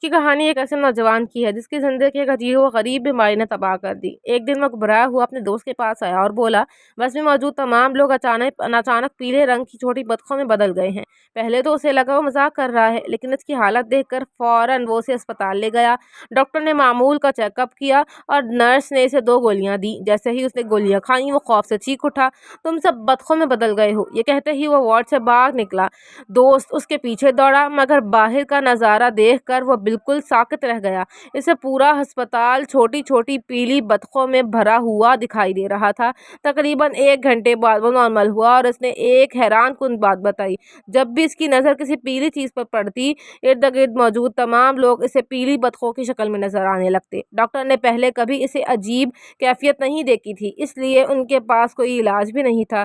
کی کہانی ایک ایسے نوجوان کی ہے جس کی زندگی ایک عجیب و غریب بیماری نے تباہ کر دی۔ ایک دن وہ گھبرایا ہوا اپنے دوست کے پاس آیا اور بولا، بس میں موجود تمام لوگ اچانک پیلے رنگ کی چھوٹی بطخوں میں بدل گئے ہیں۔ پہلے تو اسے لگا وہ مذاق کر رہا ہے، لیکن اس کی حالت دیکھ کر فوراً وہ اسے اسپتال لے گیا۔ ڈاکٹر نے معمول کا چیک اپ کیا اور نرس نے اسے 2 گولیاں دی۔ جیسے ہی اس نے گولیاں کھائیں وہ خوف سے چیخ اٹھا، تم سب بطخوں میں بدل گئے ہو۔ یہ کہتے ہی وہ وارڈ سے باہر نکلا۔ دوست اس کے پیچھے دوڑا، مگر باہر کا نظارہ دیکھ کر وہ بالکل ساکت رہ گیا۔ اسے پورا ہسپتال چھوٹی چھوٹی پیلی بطخوں میں بھرا ہوا دکھائی دے رہا تھا۔ تقریباً 1 گھنٹے بعد وہ نارمل ہوا اور اس نے ایک حیران کن بات بتائی۔ جب بھی اس کی نظر کسی پیلی چیز پر پڑتی، ارد گرد موجود تمام لوگ اسے پیلی بطخوں کی شکل میں نظر آنے لگتے۔ ڈاکٹر نے پہلے کبھی اسے عجیب کیفیت نہیں دیکھی تھی، اس لیے ان کے پاس کوئی علاج بھی نہیں تھا۔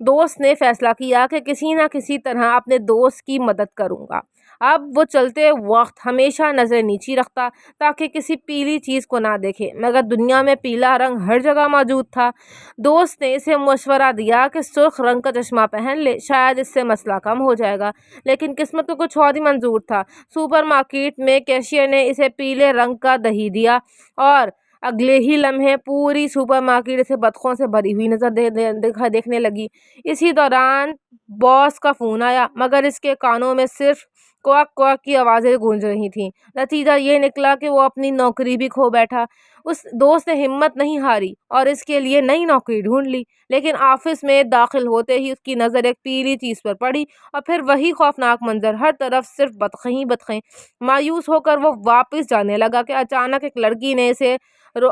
دوست نے فیصلہ کیا کہ کسی نہ کسی طرح اپنے دوست کی مدد کروں گا۔ اب وہ چلتے وقت ہمیشہ نظر نیچی رکھتا تاکہ کسی پیلی چیز کو نہ دیکھے، مگر دنیا میں پیلا رنگ ہر جگہ موجود تھا۔ دوست نے اسے مشورہ دیا کہ سرخ رنگ کا چشمہ پہن لے، شاید اس سے مسئلہ کم ہو جائے گا، لیکن قسمت کو کچھ اور ہی منظور تھا۔ سپر مارکیٹ میں کیشیئر نے اسے پیلے رنگ کا دہی دیا اور اگلے ہی لمحے پوری سپر مارکیٹ اسے بطخوں سے بھری ہوئی نظر دیکھنے لگی۔ اسی دوران باس کا فون آیا، مگر اس کے کانوں میں صرف کوک کوک کی آوازیں گونج رہی تھیں۔ نتیجہ یہ نکلا کہ وہ اپنی نوکری بھی کھو بیٹھا۔ اس دوست نے ہمت نہیں ہاری اور اس کے لیے نئی نوکری ڈھونڈ لی، لیکن آفس میں داخل ہوتے ہی اس کی نظر ایک پیلی چیز پر پڑی اور پھر وہی خوفناک منظر، ہر طرف صرف بطخیں ہی بطخیں۔ مایوس ہو کر وہ واپس جانے لگا کہ اچانک ایک لڑکی نے اسے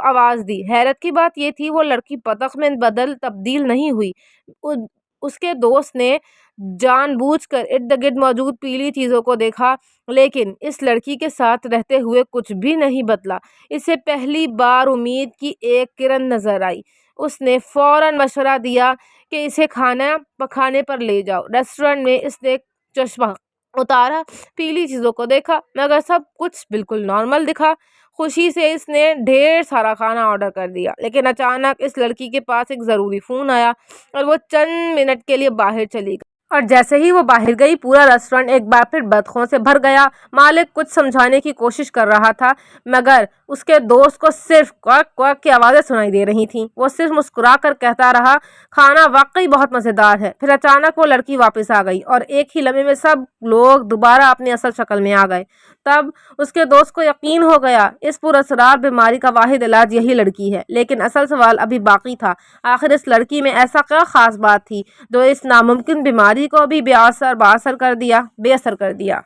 آواز دی۔ حیرت کی بات یہ تھی وہ لڑکی بطخ میں تبدیل نہیں ہوئی۔ اس کے دوست نے جان بوجھ کر ارد گرد موجود پیلی چیزوں کو دیکھا، لیکن اس لڑکی کے ساتھ رہتے ہوئے کچھ بھی نہیں بدلا۔ اسے پہلی بار امید کی ایک کرن نظر آئی۔ اس نے فوراً مشورہ دیا کہ اسے کھانے پر لے جاؤ۔ ریسٹورنٹ میں اس نے چشمہ اتارا، پیلی چیزوں کو دیکھا، مگر سب کچھ بالکل نارمل دکھا۔ خوشی سے اس نے ڈھیر سارا کھانا آرڈر کر دیا، لیکن اچانک اس لڑکی کے پاس ایک ضروری فون آیا اور وہ چند منٹ کے لیے باہر چلی گئی۔ اور جیسے ہی وہ باہر گئی، پورا ریسٹورنٹ ایک بار پھر بطخوں سے بھر گیا۔ مالک کچھ سمجھانے کی کوشش کر رہا تھا، مگر اس کے دوست کو صرف کوک کوک کی آوازیں سنائی دے رہی تھیں۔ وہ صرف مسکرا کر کہتا رہا، کھانا واقعی بہت مزیدار ہے۔ پھر اچانک وہ لڑکی واپس آ گئی اور ایک ہی لمحے میں سب لوگ دوبارہ اپنی اصل شکل میں آ گئے۔ تب اس کے دوست کو یقین ہو گیا، اس پراسرار بیماری کا واحد علاج یہی لڑکی ہے۔ لیکن اصل سوال ابھی باقی تھا، آخر اس لڑکی میں ایسا کیا خاص بات تھی جو اس ناممکن بیماری کو بھی بے اثر کر دیا۔